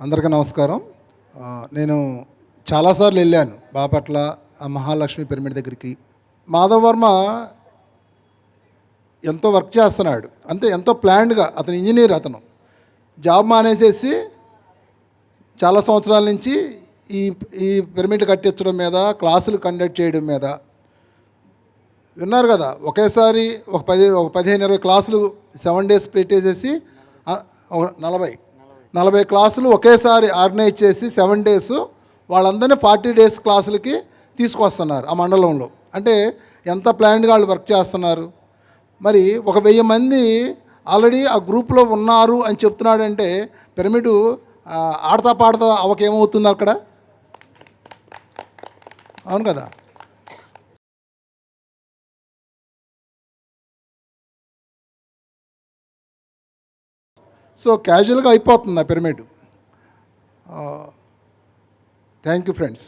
అందరికీ నమస్కారం. నేను చాలాసార్లు వెళ్ళాను బాపట్ల మహాలక్ష్మి పిరమిడ్ దగ్గరికి. మాధవ్ వర్మ ఎంతో వర్క్ చేస్తున్నాడు, అంతే ఎంతో ప్లాన్డ్గా. అతను ఇంజనీర్, అతను జాబ్ మానేసేసి చాలా సంవత్సరాల నుంచి ఈ ఈ పిరమిడ్ కట్టించడం మీద, క్లాసులు కండక్ట్ చేయడం మీద. విన్నారు కదా, ఒకేసారి ఒక 15-20 క్లాసులు 7 days పెట్టేసేసి 40 క్లాసులు ఒకేసారి ఆర్గనైజ్ చేసి 7 days వాళ్ళందరినీ 40 days క్లాసులకి తీసుకొస్తున్నారు ఆ మండలంలో. అంటే ఎంత ప్లాన్డ్గా వాళ్ళు వర్క్ చేస్తున్నారు. మరి 1000 మంది ఆల్రెడీ ఆ గ్రూప్లో ఉన్నారు అని చెప్తున్నాడంటే పిరమిడ్ ఆడతా పాడతా అవకేమవుతుంది అక్కడ? అవును కదా. సో క్యాజువల్గా అయిపోతుంది ఆ పిరమిడ్. Thank you friends.